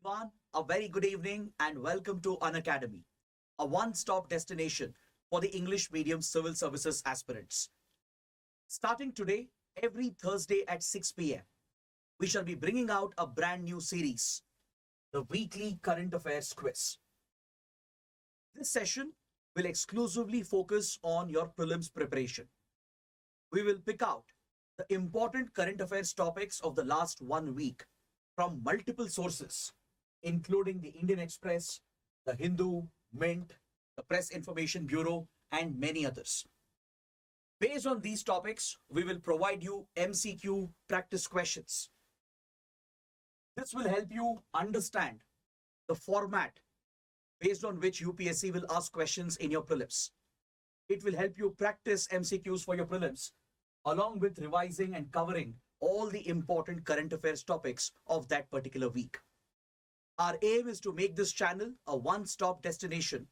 everyone, a very good evening and welcome to Unacademy, a one-stop destination for the English medium civil services aspirants. Starting today, every Thursday at 6 p.m., we shall be bringing out a brand new series, the Weekly Current Affairs Quiz. This session will exclusively focus on your prelims preparation. We will pick out the important current affairs topics of the last 1 week from multiple sources, including the Indian Express, the Hindu, Mint, the Press Information Bureau, and many others. Based on these topics, we will provide you MCQ practice questions. This will help you understand the format based on which UPSC will ask questions in your prelims. It will help you practice MCQs for your prelims, along with revising and covering all the important current affairs topics of that particular week. Our aim is to make this channel a one-stop destination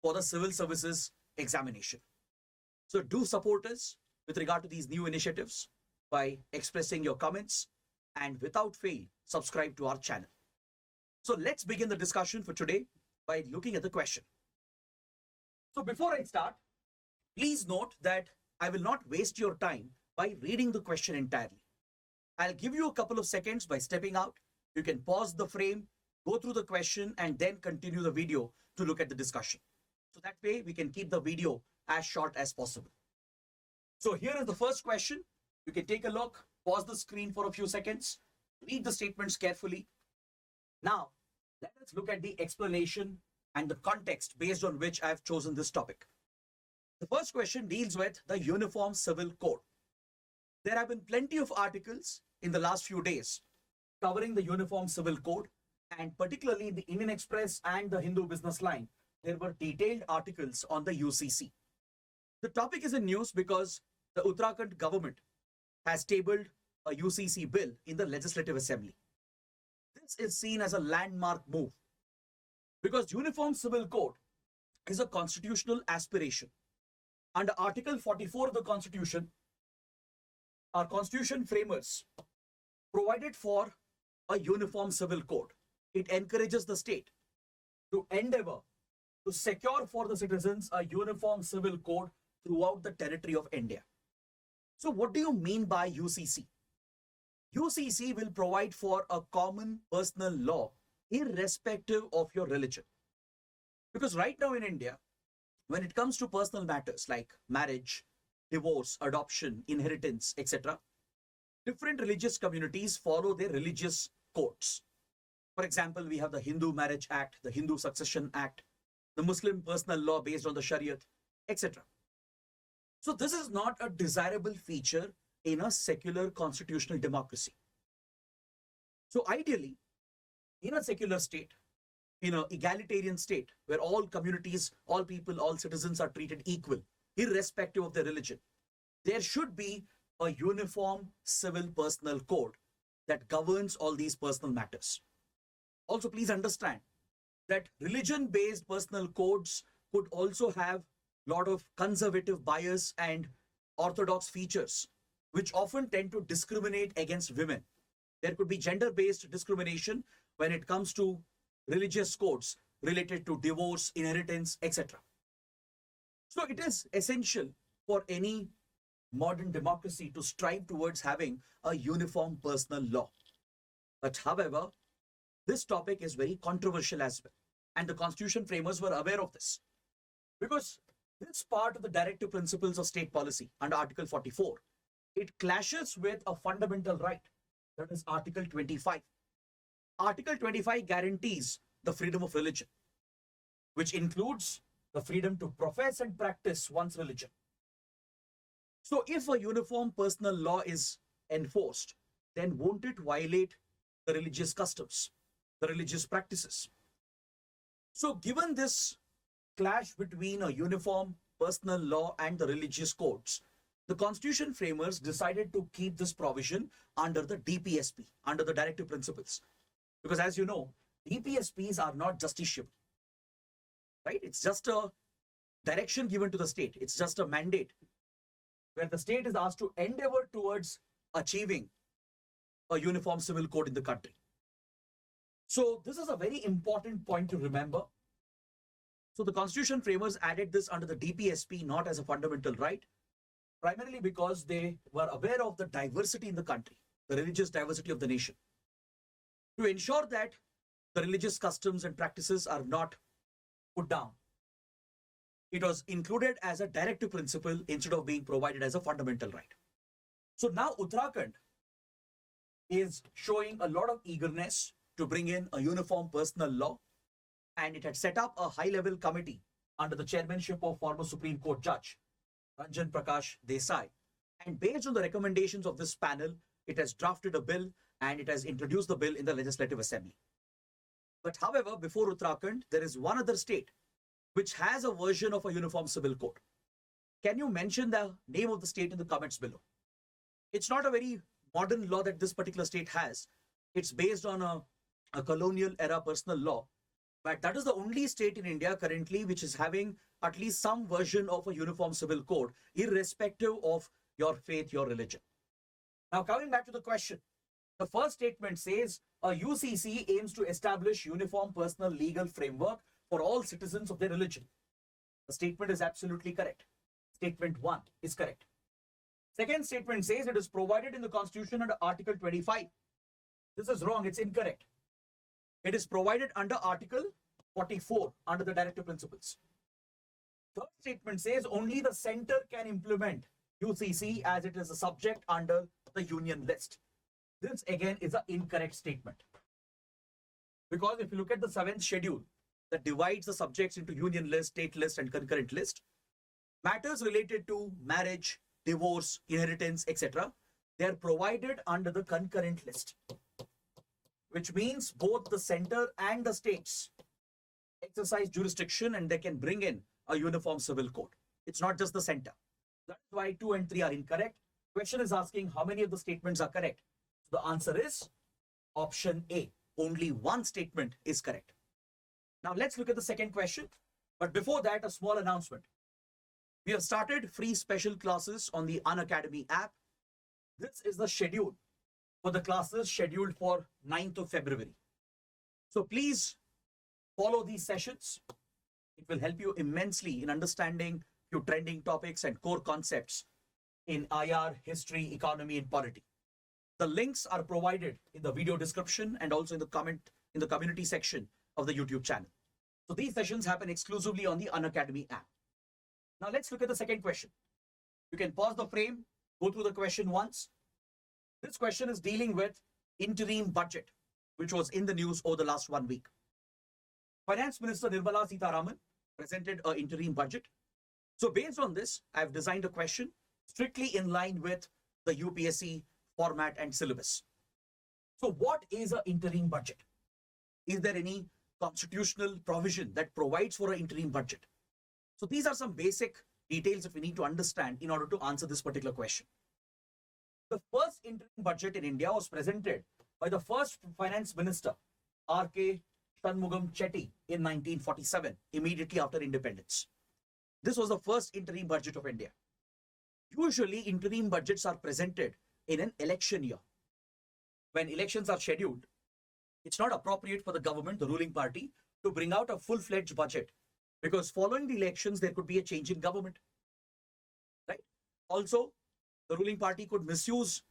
for the civil services examination. So do support us with regard to these new initiatives by expressing your comments and without fail, subscribe to our channel. So let's begin the discussion for today by looking at the question. So before I start, please note that I will not waste your time by reading the question entirely. I'll give you a couple of seconds by stepping out. You can pause the frame, go through the question, and then continue the video to look at the discussion. So that way we can keep the video as short as possible. So here is the first question. You can take a look, pause the screen for a few seconds, read the statements carefully. Now, let us look at the explanation and the context based on which I have chosen this topic. The first question deals with the Uniform Civil Code. There have been plenty of articles in the last few days covering the Uniform Civil Code, and particularly in the Indian Express and the Hindu Business Line, there were detailed articles on the UCC. The topic is in news because the Uttarakhand government has tabled a UCC bill in the Legislative Assembly. This is seen as a landmark move because Uniform Civil Code is a constitutional aspiration. Under Article 44 of the Constitution, our constitution framers provided for a uniform civil code. It encourages the state to endeavor to secure for the citizens a uniform civil code throughout the territory of India. So what do you mean by UCC? UCC will provide for a common personal law irrespective of your religion. Because right now in India, when it comes to personal matters like marriage, divorce, adoption, inheritance, etc., different religious communities follow their religious codes. For example, we have the Hindu Marriage Act, the Hindu Succession Act, the Muslim personal law based on the Shariat, etc. So this is not a desirable feature in a secular constitutional democracy. So ideally, in a secular state, in an egalitarian state where all communities, all people, all citizens are treated equal, irrespective of their religion, there should be a uniform civil personal code that governs all these personal matters. Also, please understand that religion-based personal codes could also have a lot of conservative bias and orthodox features, which often tend to discriminate against women. There could be gender-based discrimination when it comes to religious codes related to divorce, inheritance, etc. So it is essential for any modern democracy to strive towards having a uniform personal law. But however, this topic is very controversial as well. And the constitution framers were aware of this. Because this part of the directive principles of state policy under Article 44, it clashes with a fundamental right, that is Article 25. Article 25 guarantees the freedom of religion, which includes the freedom to profess and practice one's religion. So if a uniform personal law is enforced, then won't it violate the religious customs, the religious practices? So given this clash between a uniform personal law and the religious codes, the constitution framers decided to keep this provision under the DPSP, under the directive principles. Because as you know, DPSPs are not justiciable. Right? It's just a direction given to the state. It's just a mandate where the state is asked to endeavor towards achieving a uniform civil code in the country. So this is a very important point to remember. So the constitution framers added this under the DPSP not as a fundamental right, primarily because they were aware of the diversity in the country, the religious diversity of the nation. To ensure that the religious customs and practices are not put down, it was included as a directive principle instead of being provided as a fundamental right. So now Uttarakhand is showing a lot of eagerness to bring in a uniform personal law, and it had set up a high-level committee under the chairmanship of former Supreme Court Judge Ranjan Prakash Desai. And based on the recommendations of this panel, it has drafted a bill and it has introduced the bill in the Legislative Assembly. But however, before Uttarakhand, there is one other state which has a version of a uniform civil code. Can you mention the name of the state in the comments below? It's not a very modern law that this particular state has. It's based on a colonial era personal law. But that is the only state in India currently which is having at least some version of a uniform civil code, irrespective of your faith, your religion. Now, coming back to the question, the first statement says a UCC aims to establish uniform personal legal framework for all citizens of their religion. The statement is absolutely correct. Statement 1 is correct. Second statement says it is provided in the Constitution under Article 25. This is wrong. It's incorrect. It is provided under Article 44 under the directive principles. Third statement says only the center can implement UCC as it is a subject under the union list. This again is an incorrect statement. Because if you look at the 7th schedule that divides the subjects into union list, state list and concurrent list, matters related to marriage, divorce, inheritance, etc., they are provided under the concurrent list, which means both the center and the states exercise jurisdiction and they can bring in a uniform civil code. It's not just the center. That's why 2 and 3 are incorrect. Question is asking how many of the statements are correct. So the answer is option A. Only one statement is correct. Now let's look at the second question. But before that, a small announcement. We have started free special classes on the Unacademy app. This is the schedule for the classes scheduled for 9th of February. So please follow these sessions. It will help you immensely in understanding few trending topics and core concepts in IR, history, economy, and polity. The links are provided in the video description and also in the community section of the YouTube channel. So these sessions happen exclusively on the Unacademy app. Now let's look at the second question. You can pause the frame, go through the question once. This question is dealing with interim budget, which was in the news over the last 1 week. Finance Minister Nirmala Sitharaman presented an interim budget. So based on this, I've designed a question strictly in line with the UPSC format and syllabus. So what is an interim budget? Is there any constitutional provision that provides for an interim budget? So these are some basic details that we need to understand in order to answer this particular question. The first interim budget in India was presented by the first finance minister, R.K. Shanmugam Chetty, in 1947, immediately after independence. This was the first interim budget of India. Usually, interim budgets are presented in an election year. When elections are scheduled, it's not appropriate for the government, the ruling party, to bring out a full-fledged budget because following the elections, there could be a change in government. Right? Also, the ruling party could misuse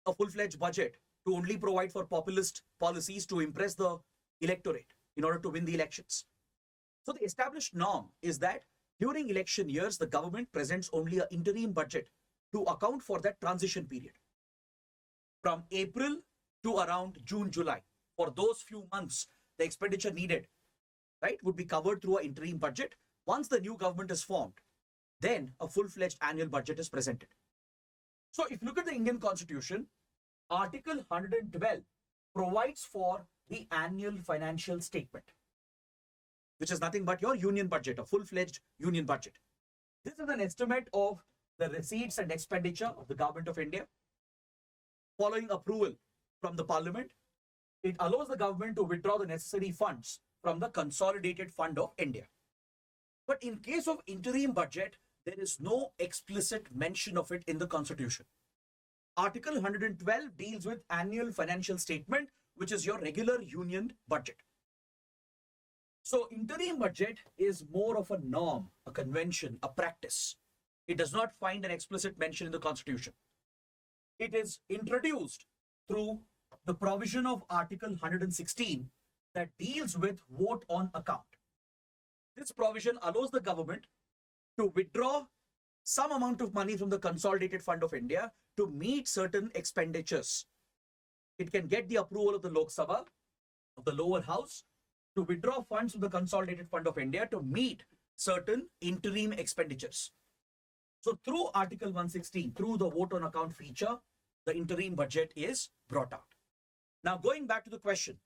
a full-fledged budget to only provide for populist policies to impress the electorate in order to win the elections. So the established norm is that during election years, the government presents only an interim budget to account for that transition period. From April to around June, July, for those few months, the expenditure needed, right, would be covered through an interim budget. Once the new government is formed, then a full-fledged annual budget is presented. So if you look at the Indian Constitution, Article 112 provides for the annual financial statement, which is nothing but your union budget, a full-fledged union budget. This is an estimate of the receipts and expenditure of the government of India. Following approval from the parliament, it allows the government to withdraw the necessary funds from the consolidated fund of India. But in case of interim budget, there is no explicit mention of it in the Constitution. Article 112 deals with annual financial statement which is your regular union budget. So interim budget is more of a norm, a convention, a practice. It does not find an explicit mention in the constitution. It is introduced through the provision of Article 116 that deals with vote on account. This provision allows the government to withdraw some amount of money from the Consolidated Fund of India to meet certain expenditures. It can get the approval of the Lok Sabha, of the lower house, to withdraw funds from the Consolidated Fund of India to meet certain interim expenditures. So through Article 116, through the vote on account feature, the interim budget is brought out. Now going back to the question.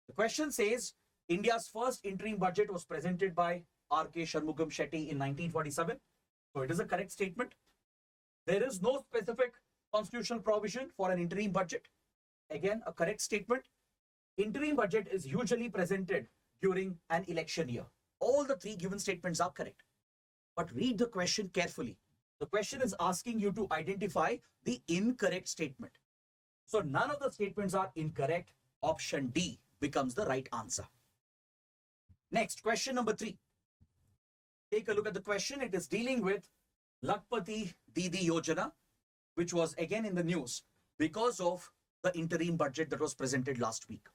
The question says, India's first interim budget was presented by R.K. Shanmugam Shetty in 1947. So it is a correct statement. There is no specific constitutional provision for an interim budget. Again, a correct statement. Interim budget is usually presented during an election year. All the three given statements are correct. But read the question carefully. The question is asking you to identify the incorrect statement. So none of the statements are incorrect. Option D becomes the right answer. Next, question number 3. Take a look at the question. It is dealing with Lakhpati Didi Yojana, which was again in the news because of the interim budget that was presented last week.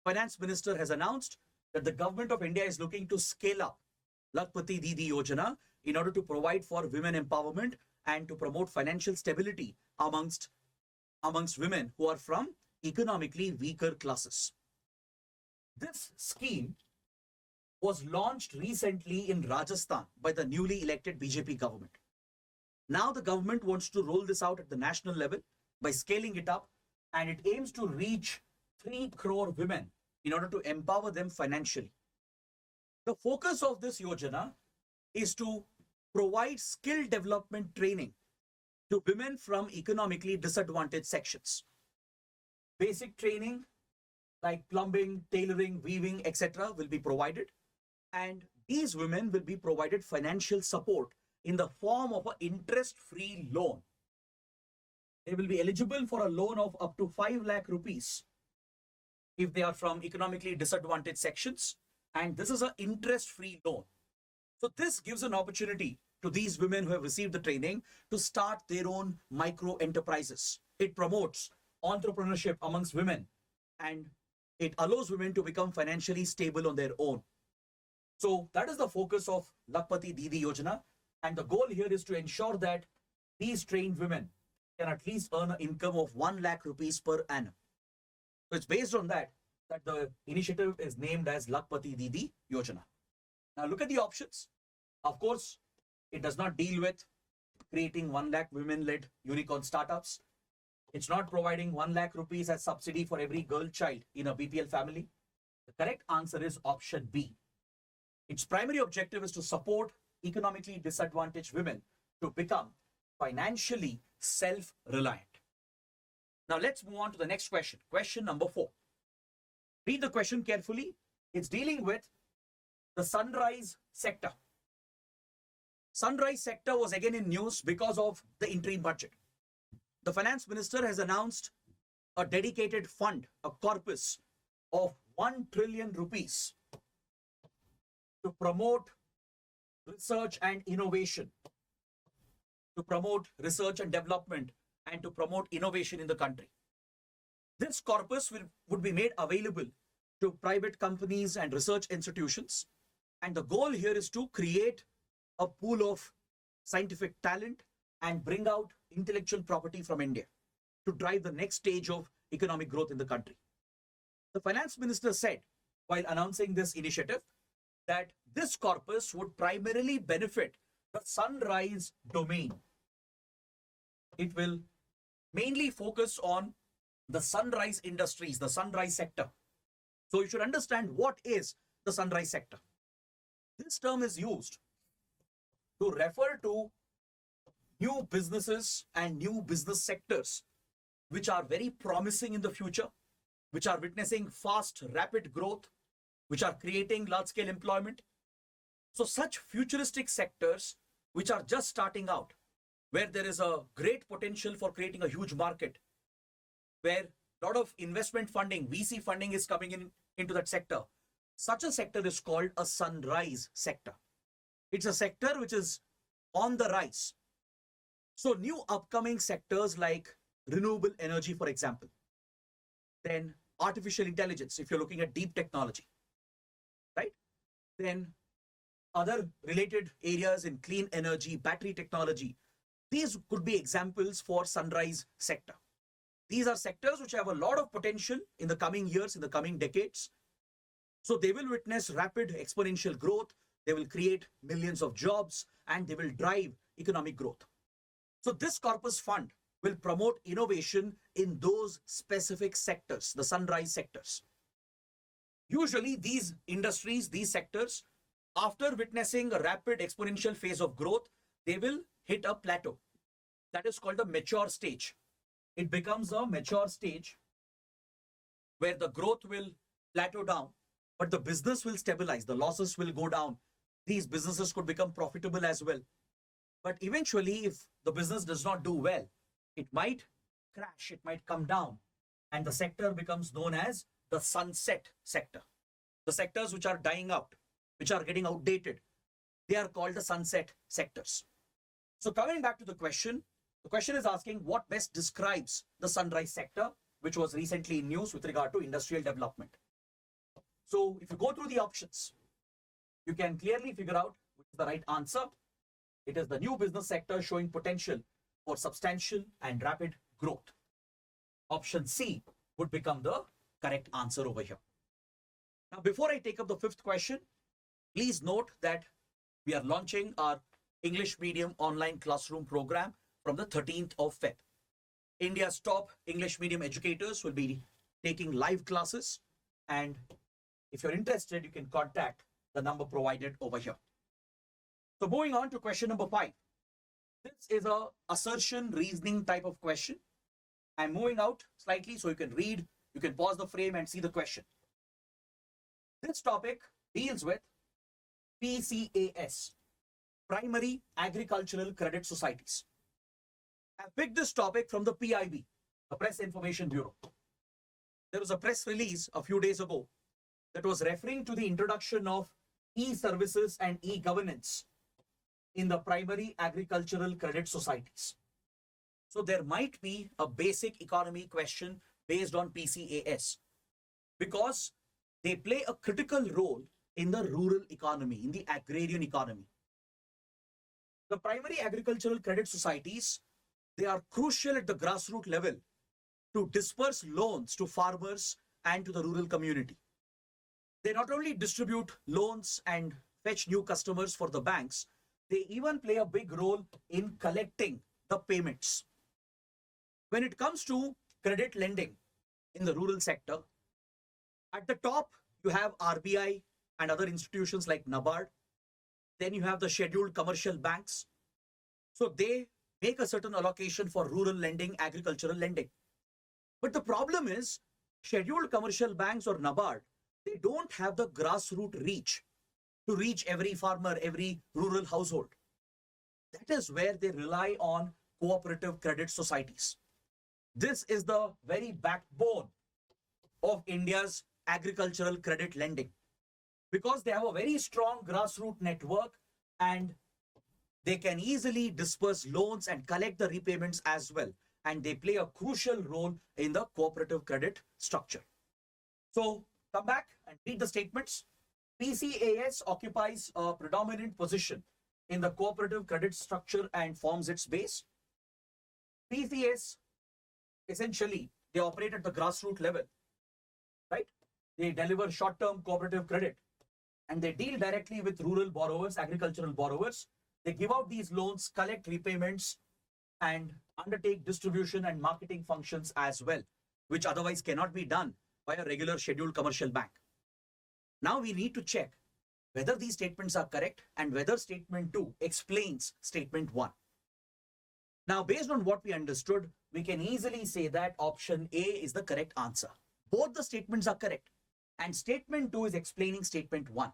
Finance Minister has announced that the government of India is looking to scale up Lakhpati Didi Yojana in order to provide for women empowerment and to promote financial stability amongst women who are from economically weaker classes. This scheme was launched recently in Rajasthan by the newly elected BJP government. Now the government wants to roll this out at the national level by scaling it up, and it aims to reach 3 crore women in order to empower them financially. The focus of this Yojana is to provide skill development training to women from economically disadvantaged sections. Basic training like plumbing, tailoring, weaving, etc. will be provided, and these women will be provided financial support in the form of an interest-free loan. They will be eligible for a loan of up to 5 lakh rupees if they are from economically disadvantaged sections, and this is an interest-free loan. So this gives an opportunity to these women who have received the training to start their own micro enterprises. It promotes entrepreneurship amongst women, and it allows women to become financially stable on their own. So that is the focus of Lakhpati Didi Yojana, and the goal here is to ensure that these trained women can at least earn an income of 1 lakh rupees per annum. So it's based on that the initiative is named as Lakhpati Didi Yojana. Now look at the options. Of course, it does not deal with creating 1 lakh women-led unicorn startups. It's not providing 1 lakh rupees as subsidy for every girl child in a BPL family. The correct answer is option B. Its primary objective is to support economically disadvantaged women to become financially self-reliant. Now let's move on to the next question. Question number 4. Read the question carefully. It's dealing with the sunrise sector. Sunrise sector was again in news because of the interim budget. The finance minister has announced a dedicated fund, a corpus of 1 trillion rupees to promote research and innovation, to promote research and development, and to promote innovation in the country. This corpus would be made available to private companies and research institutions. And the goal here is to create a pool of scientific talent and bring out intellectual property from India to drive the next stage of economic growth in the country. The finance minister said, while announcing this initiative, that this corpus would primarily benefit the sunrise domain. It will mainly focus on the sunrise industries, the sunrise sector. So you should understand what is the sunrise sector. This term is used to refer to new businesses and new business sectors which are very promising in the future, which are witnessing fast, rapid growth, which are creating large-scale employment. So such futuristic sectors which are just starting out, where there is a great potential for creating a huge market, where A lot of investment funding, VC funding is coming into that sector. Such a sector is called a sunrise sector. It's a sector which is on the rise. So new upcoming sectors like renewable energy, for example, then artificial intelligence, if you're looking at deep technology, right? Then other related areas in clean energy, battery technology. These could be examples for sunrise sector. These are sectors which have a lot of potential in the coming years, in the coming decades. So they will witness rapid exponential growth. They will create millions of jobs and they will drive economic growth. So this corpus fund will promote innovation in those specific sectors, the sunrise sectors. Usually these industries, these sectors, after witnessing a rapid exponential phase of growth, they will hit a plateau. That is called a mature stage. It becomes a mature stage where the growth will plateau down, but the business will stabilize. The losses will go down. These businesses could become profitable as well. But eventually, if the business does not do well, it might crash, it might come down, and the sector becomes known as the sunset sector. The sectors which are dying out, which are getting outdated, they are called the sunset sectors. So coming back to the question is asking what best describes the sunrise sector, which was recently in news with regard to industrial development. So if you go through the options, you can clearly figure out which is the right answer. It is the new business sector showing potential for substantial and rapid growth. Option C would become the correct answer over here. Now, before I take up the fifth question, please note that we are launching our English medium online classroom program from the 13th of Feb. India's top English medium educators will be taking live classes, and if you're interested, you can contact the number provided over here. So moving on to question number 5. This is a assertion reasoning type of question. I'm moving out slightly so you can read, you can pause the frame and see the question. This topic deals with PCAS, Primary Agricultural Credit Societies. I picked this topic from the PIB, the Press Information Bureau. There was a press release a few days ago that was referring to the introduction of e-services and e-governance in the primary agricultural credit societies. So there might be a basic economy question based on PCAS because they play a critical role in the rural economy, in the agrarian economy. The primary agricultural credit societies, they are crucial at the grassroots level to disperse loans to farmers and to the rural community. They not only distribute loans and fetch new customers for the banks, they even play a big role in collecting the payments. When it comes to credit lending in the rural sector, at the top, you have RBI and other institutions like NABARD. Then you have the scheduled commercial banks. So they make a certain allocation for rural lending, agricultural lending. But the problem is, scheduled commercial banks or NABARD, they don't have the grassroots reach to reach every farmer, every rural household. That is where they rely on cooperative credit societies. This is the very backbone of India's agricultural credit lending because they have a very strong grassroots network and they can easily disperse loans and collect the repayments as well. And they play a crucial role in the cooperative credit structure. So come back and read the statements. PCAS occupies a predominant position in the cooperative credit structure and forms its base. PCAS, essentially, they operate at the grassroots level, right? They deliver short-term cooperative credit and they deal directly with rural borrowers, agricultural borrowers. They give out these loans, collect repayments, and undertake distribution and marketing functions as well, which otherwise cannot be done by a regular scheduled commercial bank. Now we need to check whether these statements are correct and whether statement 2 explains statement 1. Now, based on what we understood, we can easily say that option A is the correct answer. Both the statements are correct and statement 2 is explaining statement 1.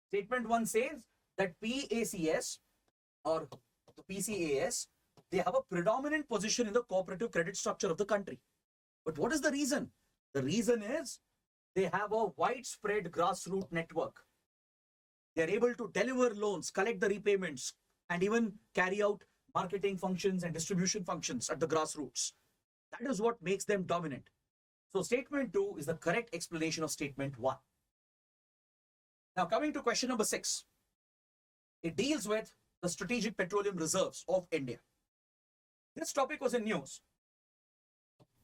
Statement 1 says that PACS or the PCAS, they have a predominant position in the cooperative credit structure of the country. But what is the reason? The reason is they have a widespread grassroots network. They are able to deliver loans, collect the repayments, and even carry out marketing functions and distribution functions at the grassroots. That is what makes them dominant. So statement 2 is the correct explanation of statement 1. Now coming to question number 6. It deals with the strategic petroleum reserves of India. This topic was in news.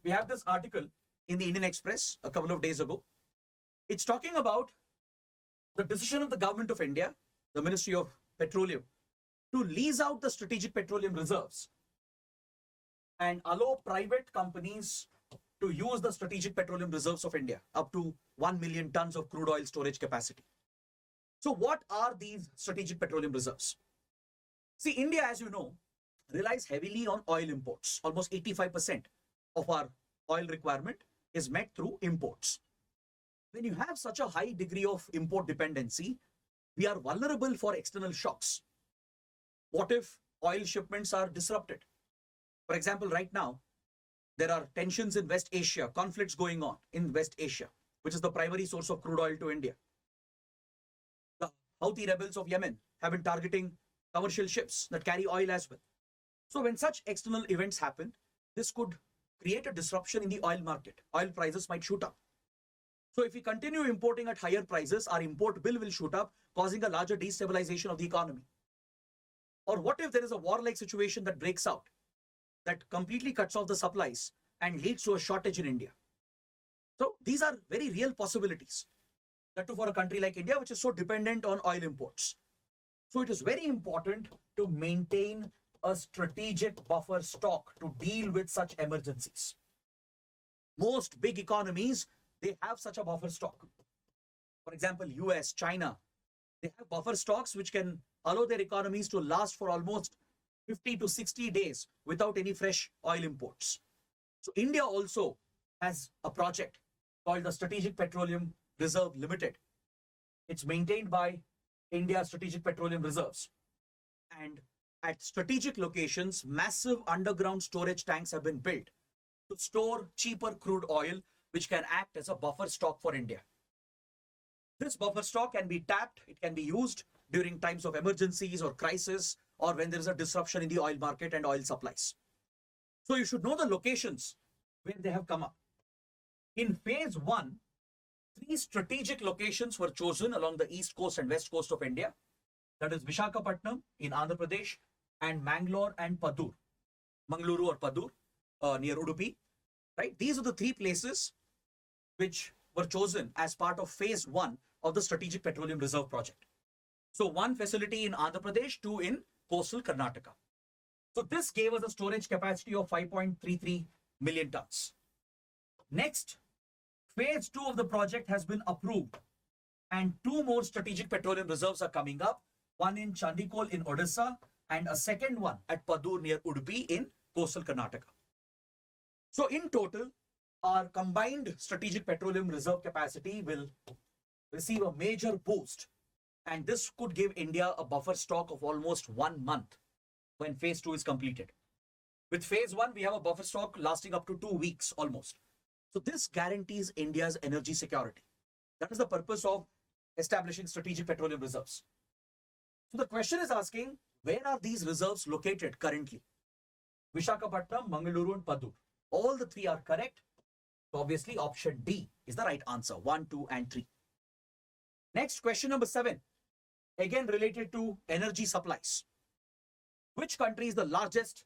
We have this article in the Indian Express a couple of days ago. It's talking about the decision of the government of India, the Ministry of Petroleum, to lease out the strategic petroleum reserves and allow private companies to use the strategic petroleum reserves of India up to 1 million tons of crude oil storage capacity. So what are these strategic petroleum reserves? See, India, as you know, relies heavily on oil imports. Almost 85% of our oil requirement is met through imports. When you have such a high degree of import dependency, we are vulnerable for external shocks. What if oil shipments are disrupted? For example, right now, there are tensions in West Asia, conflicts going on in West Asia, which is the primary source of crude oil to India. The Houthi rebels of Yemen have been targeting commercial ships that carry oil as well. So when such external events happen, this could create a disruption in the oil market. Oil prices might shoot up. So if we continue importing at higher prices, our import bill will shoot up, causing a larger destabilization of the economy. Or what if there is a war-like situation that breaks out, that completely cuts off the supplies and leads to a shortage in India? So these are very real possibilities, that too for a country like India, which is so dependent on oil imports. So it is very important to maintain a strategic buffer stock to deal with such emergencies. Most big economies, they have such a buffer stock. For example, US, China, they have buffer stocks which can allow their economies to last for almost 50 to 60 days without any fresh oil imports. So India also has a project called the Strategic Petroleum Reserve Limited. It's maintained by India Strategic Petroleum Reserves. And at strategic locations, massive underground storage tanks have been built to store cheaper crude oil, which can act as a buffer stock for India. This buffer stock can be tapped, it can be used during times of emergencies or crisis, or when there is a disruption in the oil market and oil supplies. So you should know the locations where they have come up. In phase 1, 3 strategic locations were chosen along the east coast and west coast of India. That is Visakhapatnam in Andhra Pradesh and Mangalore and Padur, Mangaluru or Padur near Udupi. Right? These are the 3 places which were chosen as part of phase 1 of the Strategic Petroleum Reserve project. So 1 facility in Andhra Pradesh, 2 in coastal Karnataka. So this gave us a storage capacity of 5.33 million tons. Next, phase 2 of the project has been approved and 2 more strategic petroleum reserves are coming up. One in Chandikol in Odisha and a second one at Padur near Udupi in coastal Karnataka. So in total, our combined strategic petroleum reserve capacity will receive a major boost, and this could give India a buffer stock of almost 1 month when phase 2 is completed. With phase 1, we have a buffer stock lasting up to 2 weeks almost. So this guarantees India's energy security. That is the purpose of establishing strategic petroleum reserves. So the question is asking, where are these reserves located currently? Visakhapatnam, Mangaluru and Padur. All the 3 are correct. So obviously option D is the right answer, 1, 2 and 3. Next, question number 7, again related to energy supplies. Which country is the largest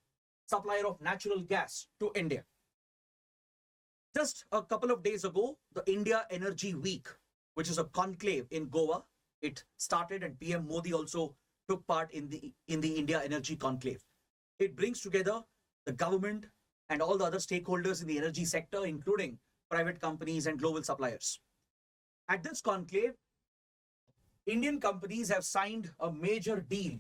supplier of natural gas to India? Just a couple of days ago, the India Energy Week, which is a conclave in Goa, it started, and PM Modi also took part in the India Energy Conclave. It brings together the government and all the other stakeholders in the energy sector, including private companies and global suppliers. At this conclave, Indian companies have signed a major deal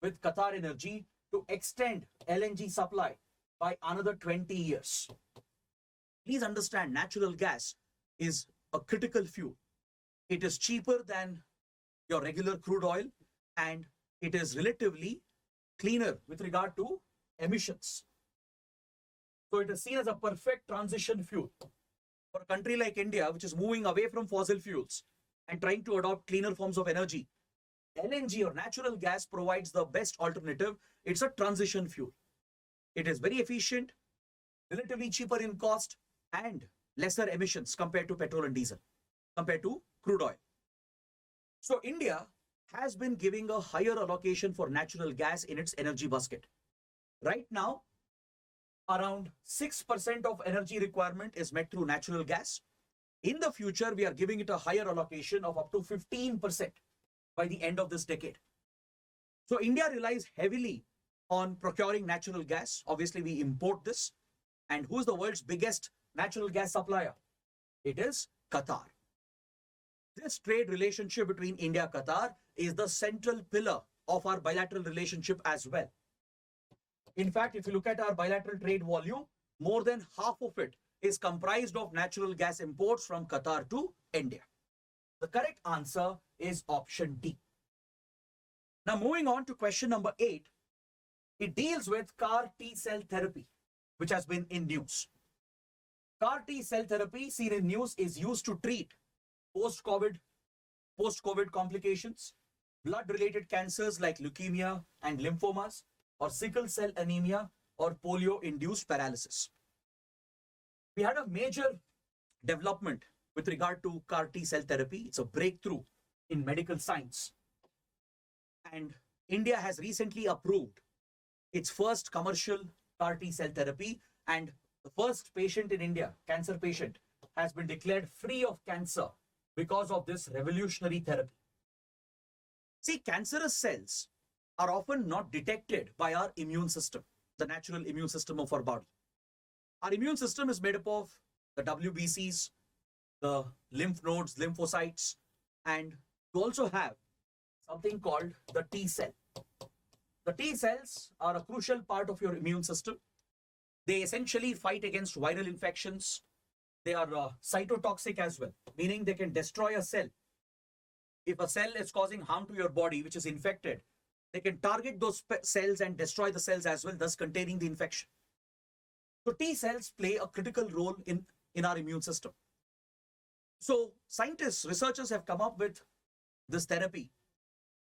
with Qatar Energy to extend LNG supply by another 20 years. Please understand, natural gas is a critical fuel. It is cheaper than your regular crude oil, and it is relatively cleaner with regard to emissions. So it is seen as a perfect transition fuel for a country like India, which is moving away from fossil fuels and trying to adopt cleaner forms of energy. LNG or natural gas provides the best alternative. It's a transition fuel. It is very efficient, relatively cheaper in cost, and lesser emissions compared to petrol and diesel, compared to crude oil. So India has been giving a higher allocation for natural gas in its energy basket. Right now, around 6% of energy requirement is met through natural gas. In the future, we are giving it a higher allocation of up to 15% by the end of this decade. So India relies heavily on procuring natural gas. Obviously, we import this. And who's the world's biggest natural gas supplier? It is Qatar. This trade relationship between India and Qatar is the central pillar of our bilateral relationship as well. In fact, if you look at our bilateral trade volume, more than half of it is comprised of natural gas imports from Qatar to India. The correct answer is option D. Now, moving on to question number 8, it deals with CAR T-cell therapy, which has been in news. CAR T-cell therapy seen in news is used to treat post-COVID complications, blood-related cancers like leukemia and lymphomas, or sickle cell anemia or polio-induced paralysis. We had a major development with regard to CAR T-cell therapy. It's a breakthrough in medical science. And India has recently approved its first commercial CAR T-cell therapy, and the first patient in India, cancer patient, has been declared free of cancer because of this revolutionary therapy. See, cancerous cells are often not detected by our immune system, the natural immune system of our body. Our immune system is made up of the WBCs, the lymph nodes, lymphocytes, and you also have something called the T cell. The T cells are a crucial part of your immune system. They essentially fight against viral infections. They are cytotoxic as well, meaning they can destroy a cell. If a cell is causing harm to your body, which is infected, they can target those cells and destroy the cells as well, thus containing the infection. So T cells play a critical role in our immune system. So scientists, researchers have come up with this therapy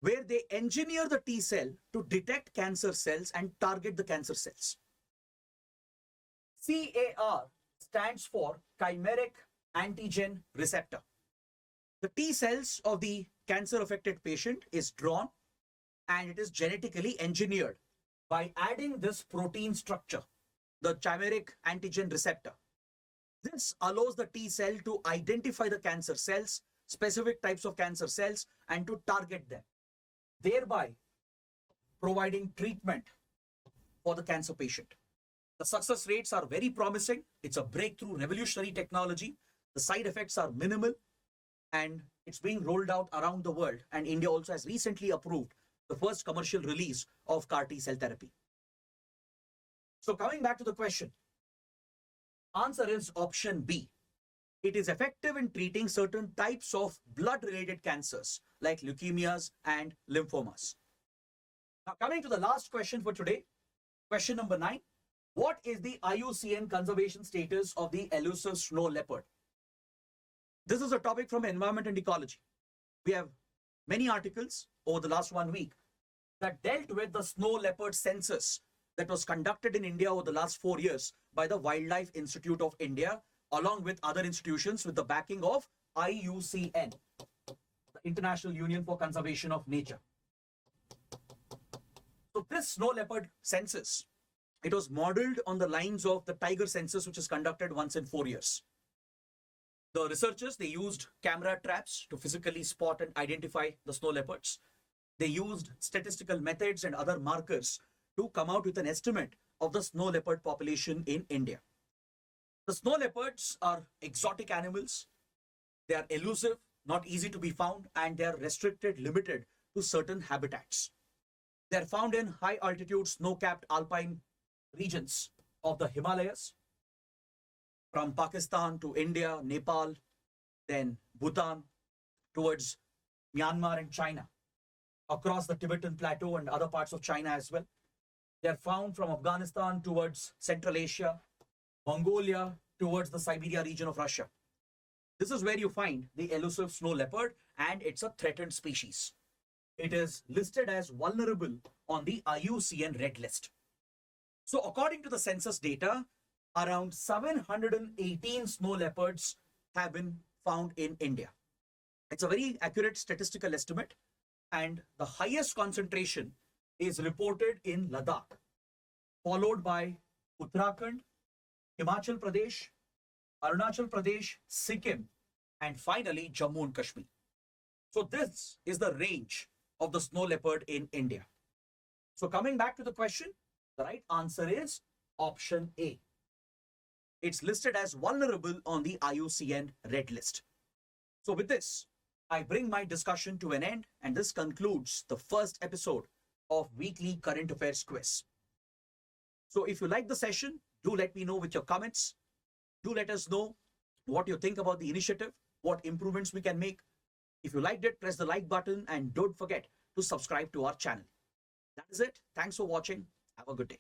where they engineer the T cell to detect cancer cells and target the cancer cells. CAR stands for chimeric antigen receptor. The T cells of the cancer-affected patient is drawn and it is genetically engineered by adding this protein structure, the chimeric antigen receptor. This allows the T cell to identify the cancer cells, specific types of cancer cells, and to target them, thereby providing treatment for the cancer patient. The success rates are very promising. It's a breakthrough, revolutionary technology. The side effects are minimal and it's being rolled out around the world. And India also has recently approved the first commercial release of CAR T-cell therapy. So coming back to the question, answer is option B. It is effective in treating certain types of blood-related cancers like leukemias and lymphomas. Now coming to the last question for today, question number 9. What is the IUCN conservation status of the elusive snow leopard? This is a topic from Environment and Ecology. We have many articles over the last 1 week that dealt with the snow leopard census that was conducted in India over the last 4 years by the Wildlife Institute of India, along with other institutions with the backing of IUCN, the International Union for Conservation of Nature. So this snow leopard census, it was modeled on the lines of the tiger census, which is conducted once in 4 years. The researchers, they used camera traps to physically spot and identify the snow leopards. They used statistical methods and other markers to come out with an estimate of the snow leopard population in India. The snow leopards are exotic animals. They are elusive, not easy to be found, and they are restricted, limited to certain habitats. They are found in high altitude snow-capped alpine regions of the Himalayas, from Pakistan to India, Nepal, then Bhutan, towards Myanmar and China, across the Tibetan Plateau and other parts of China as well. They are found from Afghanistan towards Central Asia, Mongolia towards the Siberia region of Russia. This is where you find the elusive snow leopard, and it's a threatened species. It is listed as vulnerable on the IUCN red list. So according to the census data, around 718 snow leopards have been found in India. It's a very accurate statistical estimate, and the highest concentration is reported in Ladakh, followed by Uttarakhand, Himachal Pradesh, Arunachal Pradesh, Sikkim, and finally Jammu and Kashmir. So this is the range of the snow leopard in India. So coming back to the question, the right answer is option A. It's listed as vulnerable on the IUCN red list. So with this, I bring my discussion to an end, and this concludes the first episode of Weekly Current Affairs Quiz. So if you like the session, do let me know with your comments. Do let us know what you think about the initiative, what improvements we can make. If you liked it, press the like button and don't forget to subscribe to our channel. That is it. Thanks for watching. Have a good day.